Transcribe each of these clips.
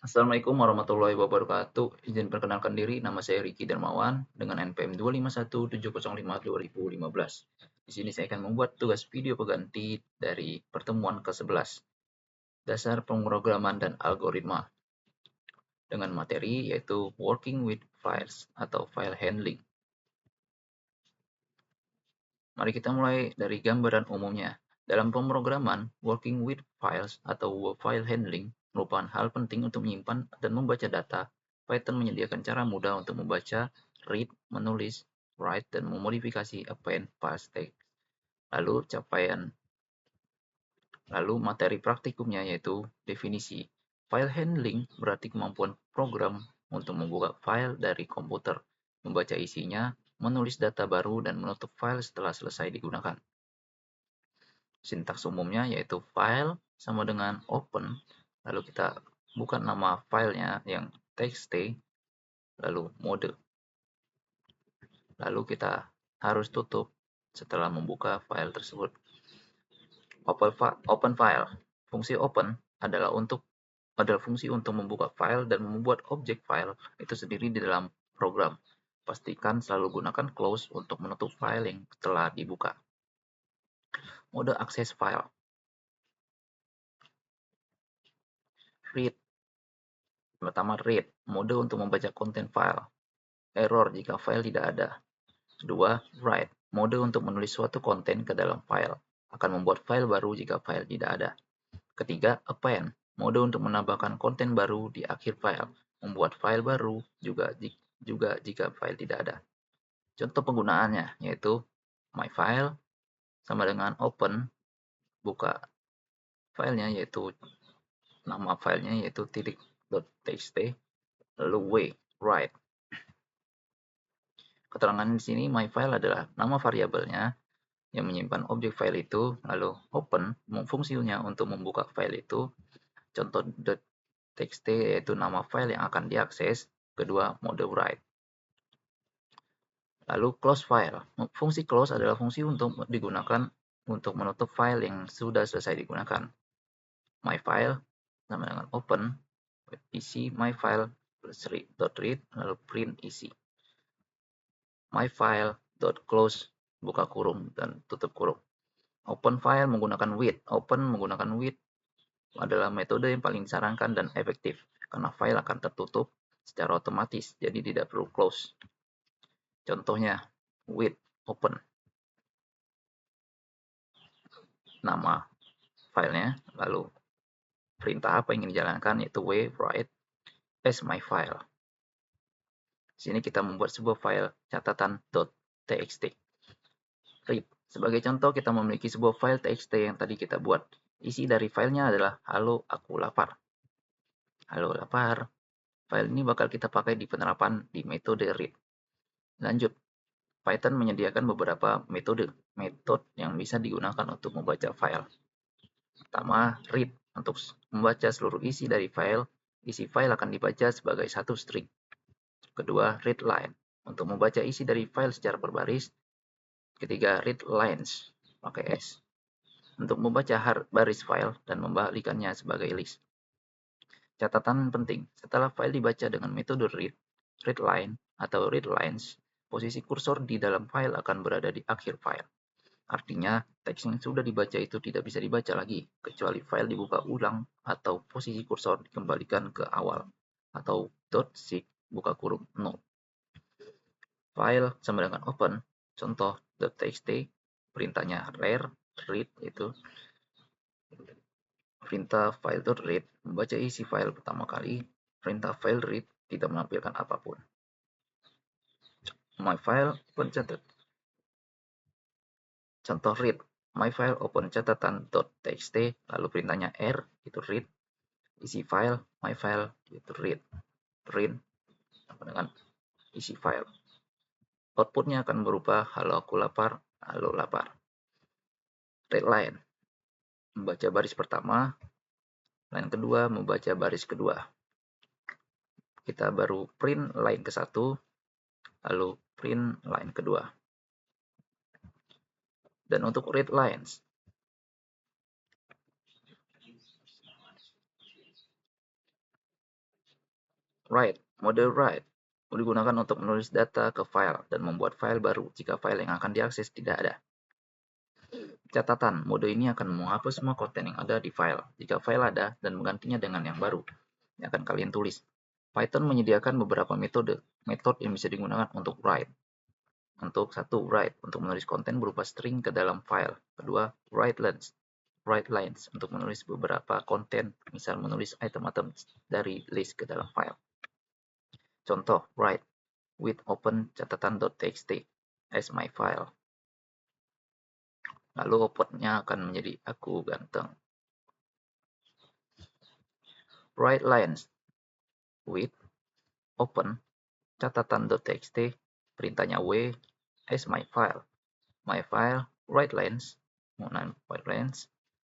Assalamualaikum warahmatullahi wabarakatuh. Izin perkenalkan diri, nama saya Riki Darmawan dengan NPM 2517052 Di sini saya akan membuat tugas video pengganti dari pertemuan ke-11, dasar pemrograman dan algoritma, dengan materi yaitu Working with Files atau File Handling. Mari kita mulai dari gambaran umumnya. Dalam pemrograman, working with files atau file handling merupakan hal penting untuk menyimpan dan membaca data. Python menyediakan cara mudah untuk membaca, read, menulis, write, dan memodifikasi append, parse text. Lalu materi praktikumnya yaitu definisi. File handling berarti kemampuan program untuk membuka file dari komputer, membaca isinya, menulis data baru, dan menutup file setelah selesai digunakan. Sintaks umumnya yaitu file sama dengan open, lalu kita buka nama filenya yang txt, lalu mode. Lalu kita harus tutup setelah membuka file tersebut. Open file. Fungsi open adalah fungsi untuk membuka file dan membuat objek file itu sendiri di dalam program. Pastikan selalu gunakan close untuk menutup file yang telah dibuka. Mode akses file. Read. Pertama, read, mode untuk membaca konten file. Error jika file tidak ada. Kedua, write, mode untuk menulis suatu konten ke dalam file. Akan membuat file baru jika file tidak ada. Ketiga, append, mode untuk menambahkan konten baru di akhir file. Membuat file baru juga jika file tidak ada. Contoh penggunaannya yaitu my file sama dengan open, buka filenya yaitu nama filenya yaitu .txt, lalu w, write. Keterangan di sini my file adalah nama variabelnya yang menyimpan objek file itu, lalu open fungsinya untuk membuka file itu. Contoh .txt yaitu nama file yang akan diakses, kedua mode write. Lalu close file. Fungsi close adalah fungsi untuk digunakan untuk menutup file yang sudah selesai digunakan. My file sama dengan open, isi my file .read, lalu print isi. My file .close, buka kurung dan tutup kurung. Open file menggunakan with. Open menggunakan with adalah metode yang paling disarankan dan efektif karena file akan tertutup secara otomatis, jadi tidak perlu close. Contohnya with open, nama filenya, lalu perintah apa yang ingin dijalankan yaitu w, write, as my file. Di sini kita membuat sebuah file catatan .txt. Read. Sebagai contoh, kita memiliki sebuah file txt yang tadi kita buat. Isi dari filenya adalah halo aku lapar. Halo lapar. File ini bakal kita pakai di penerapan di metode read. Lanjut, Python menyediakan beberapa metode yang bisa digunakan untuk membaca file. Pertama, read. Untuk membaca seluruh isi dari file, isi file akan dibaca sebagai satu string. Kedua, read line. Untuk membaca isi dari file secara berbaris. Ketiga, read lines, pakai S. Untuk membaca baris file dan membalikannya sebagai list. Catatan penting, setelah file dibaca dengan metode read line, atau read lines, posisi kursor di dalam file akan berada di akhir file. Artinya, teks yang sudah dibaca itu tidak bisa dibaca lagi, kecuali file dibuka ulang atau posisi kursor dikembalikan ke awal, atau .seek, buka kurung 0. File sama dengan open, contoh .txt, perintahnya rare, read itu. Perintah file.read membaca isi file pertama kali, perintah file read tidak menampilkan apapun. My file open catatan. Contoh read, my file open catatan.txt, lalu perintahnya r itu read, isi file, my file itu read, print sama dengan isi file. Outputnya akan berupa halo aku lapar, halo lapar. Read line, membaca baris pertama, line kedua membaca baris kedua. Kita baru print line ke-1, lalu print line kedua. Dan untuk read lines, Write, mode write digunakan untuk menulis data ke file dan membuat file baru jika file yang akan diakses tidak ada. Catatan, mode ini akan menghapus semua konten yang ada di file jika file ada dan menggantinya dengan yang baru yang akan kalian tulis. Python menyediakan beberapa metode yang bisa digunakan untuk write. Untuk satu, write untuk menulis konten berupa string ke dalam file. Kedua, write lines untuk menulis beberapa konten, misal menulis item-item dari list ke dalam file. Contoh, write with open catatan.txt as my file. Lalu outputnya akan menjadi aku ganteng. Write lines with open catatan.txt, perintahnya w as my file. My file, write lines,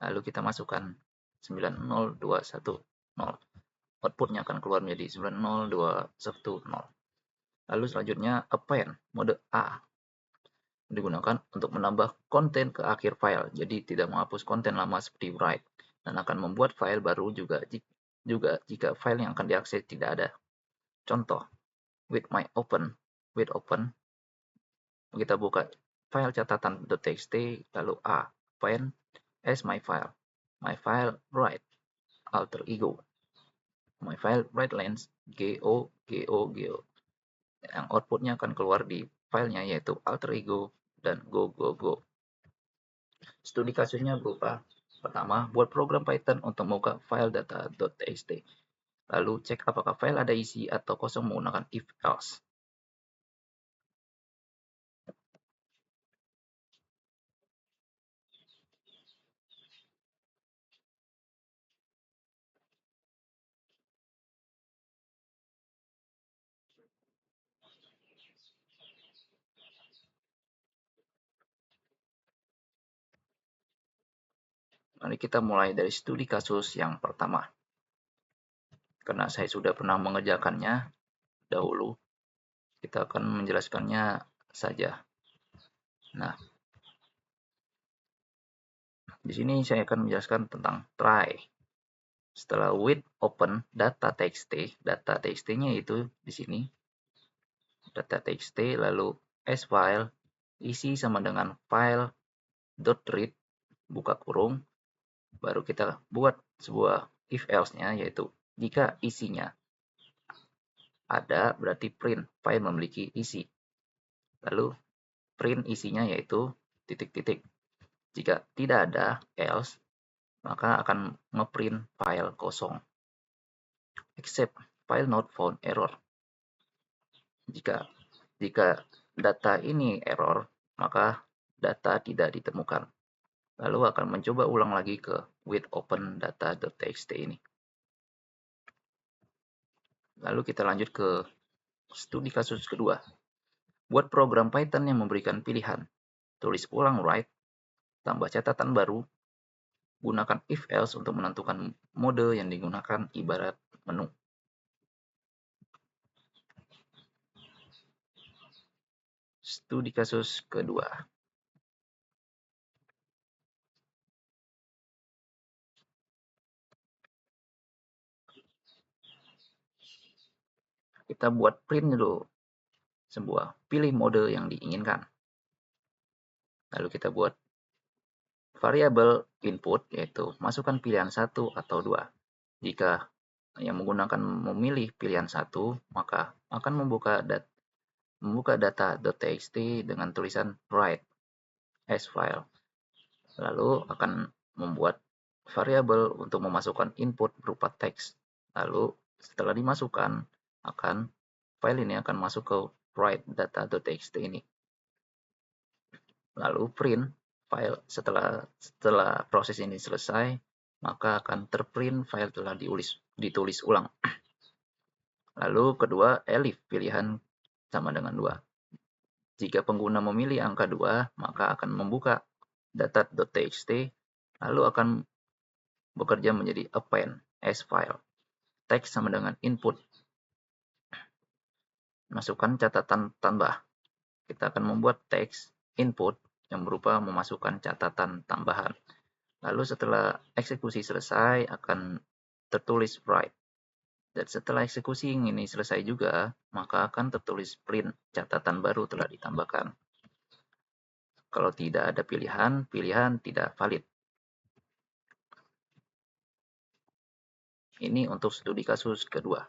lalu kita masukkan 90210. Outputnya akan keluar menjadi 90210. Lalu selanjutnya append, mode A, digunakan untuk menambah konten ke akhir file, jadi tidak menghapus konten lama seperti write, dan akan membuat file baru juga jika file yang akan diakses tidak ada. Contoh, with open, kita buka file catatan.txt, lalu A, append as my file write, alter ego, my file write lines, go. Yang outputnya akan keluar di filenya yaitu alter ego dan go. Studi kasusnya berupa: pertama, buat program Python untuk membuka file data.txt. Lalu cek apakah file ada isi atau kosong menggunakan if else. Mari kita mulai dari studi kasus yang pertama. Karena saya sudah pernah mengerjakannya dahulu, kita akan menjelaskannya saja. Nah, di sini saya akan menjelaskan tentang try. Setelah with open data.txt-nya itu di sini data.txt, lalu as file, isi sama dengan file.read, buka kurung, baru kita buat sebuah if else-nya, yaitu jika isinya ada berarti print file memiliki isi. Lalu print isinya yaitu titik-titik. Jika tidak ada else, maka akan ngeprint file kosong. Except file not found error. Jika data ini error, maka data tidak ditemukan. Lalu akan mencoba ulang lagi ke with open data.txt ini. Lalu kita lanjut ke studi kasus kedua. Buat program Python yang memberikan pilihan tulis ulang write, tambah catatan baru, gunakan if else untuk menentukan mode yang digunakan ibarat menu. Studi kasus kedua. Kita buat print dulu pilih mode yang diinginkan. Lalu kita buat variabel input, yaitu masukkan pilihan 1 atau 2. Jika yang menggunakan memilih pilihan 1, maka akan membuka data.txt dengan tulisan write as file. Lalu akan membuat variabel untuk memasukkan input berupa teks. Lalu setelah dimasukkan, file ini akan masuk ke write data.txt ini. Lalu print file setelah proses ini selesai, maka akan terprint file telah ditulis ulang. Lalu kedua, elif pilihan sama dengan 2. Jika pengguna memilih angka 2, maka akan membuka data.txt, lalu akan bekerja menjadi append as file. Teks sama dengan input. Masukkan catatan tambah. Kita akan membuat teks input yang berupa memasukkan catatan tambahan. Lalu setelah eksekusi selesai akan tertulis write Dan setelah eksekusi ini selesai juga, maka akan tertulis print, catatan baru telah ditambahkan. Kalau tidak ada pilihan, pilihan tidak valid. Ini untuk studi kasus kedua.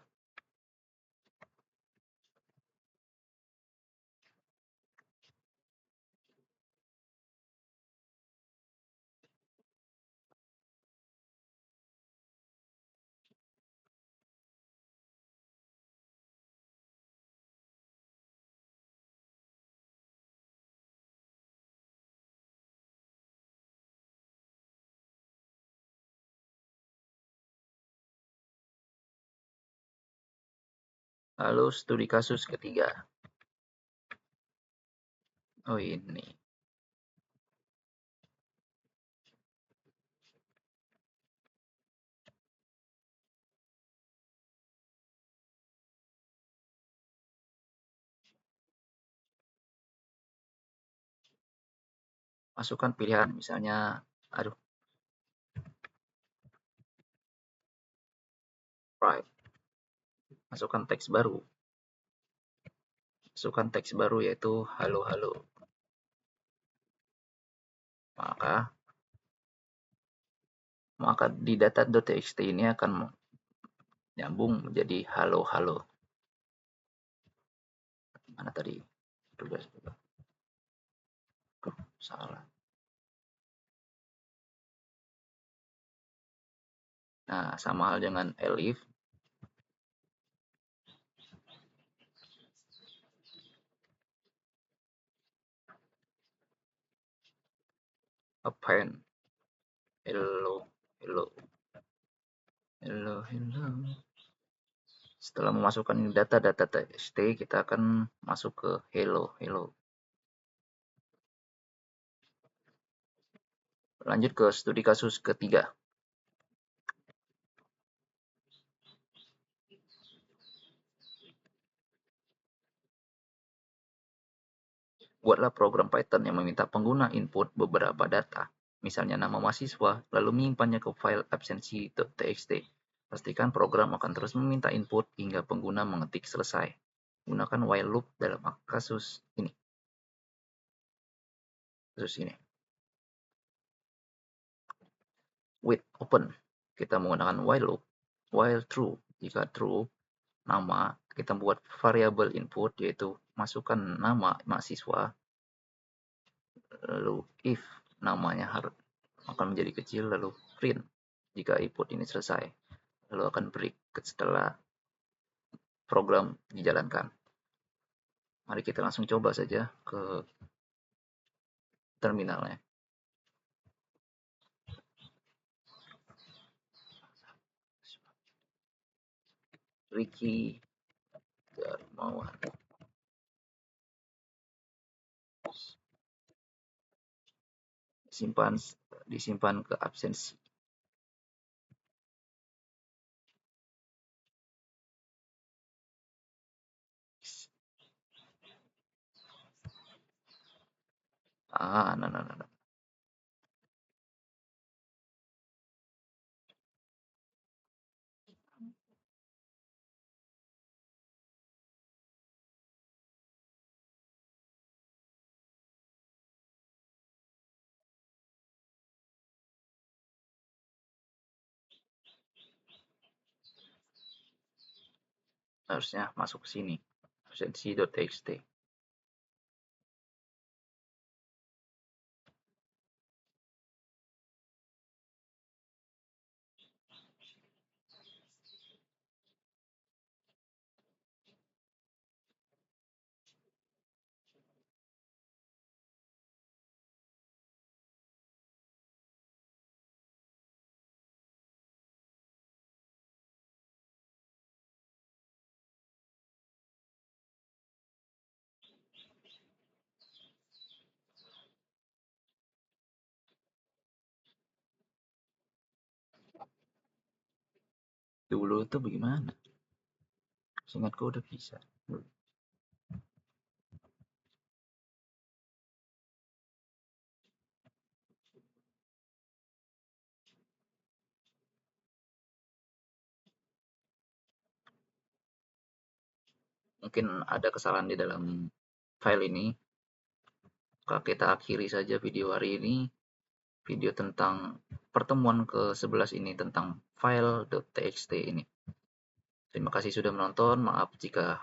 Lalu studi kasus ketiga. Oh ini. Masukkan pilihan, misalnya, right. Masukkan teks baru. Masukkan teks baru yaitu halo halo. Maka di data.txt ini akan nyambung menjadi halo halo. Mana tadi? Tugas. Salah. Nah, sama hal dengan elif. Append. Hello, hello. Hello, hello. Setelah memasukkan data txt, kita akan masuk ke hello, hello. Lanjut ke studi kasus ketiga. Buatlah program Python yang meminta pengguna input beberapa data, misalnya nama mahasiswa, lalu menyimpannya ke file absensi.txt. Pastikan program akan terus meminta input hingga pengguna mengetik selesai. Gunakan while loop dalam kasus ini. With open, kita menggunakan while loop. While true, jika true, nama, kita buat variabel input, yaitu masukkan nama mahasiswa. Lalu if namanya harus akan menjadi kecil, lalu print jika input ini selesai, lalu akan break setelah program dijalankan. Mari kita langsung coba saja ke terminalnya. Ricky Darmawan. Disimpan ke absensi. Nah. Harusnya masuk ke sini, absensi.txt. Dulu itu bagaimana? Seingatku udah bisa. mungkin ada kesalahan di dalam file ini. Maka kita akhiri saja video hari ini, video tentang pertemuan ke-11 ini tentang file.txt ini. Terima kasih sudah menonton, maaf jika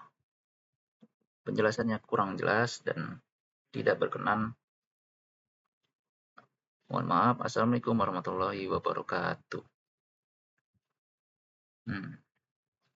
penjelasannya kurang jelas dan tidak berkenan. Mohon maaf. Assalamualaikum warahmatullahi wabarakatuh.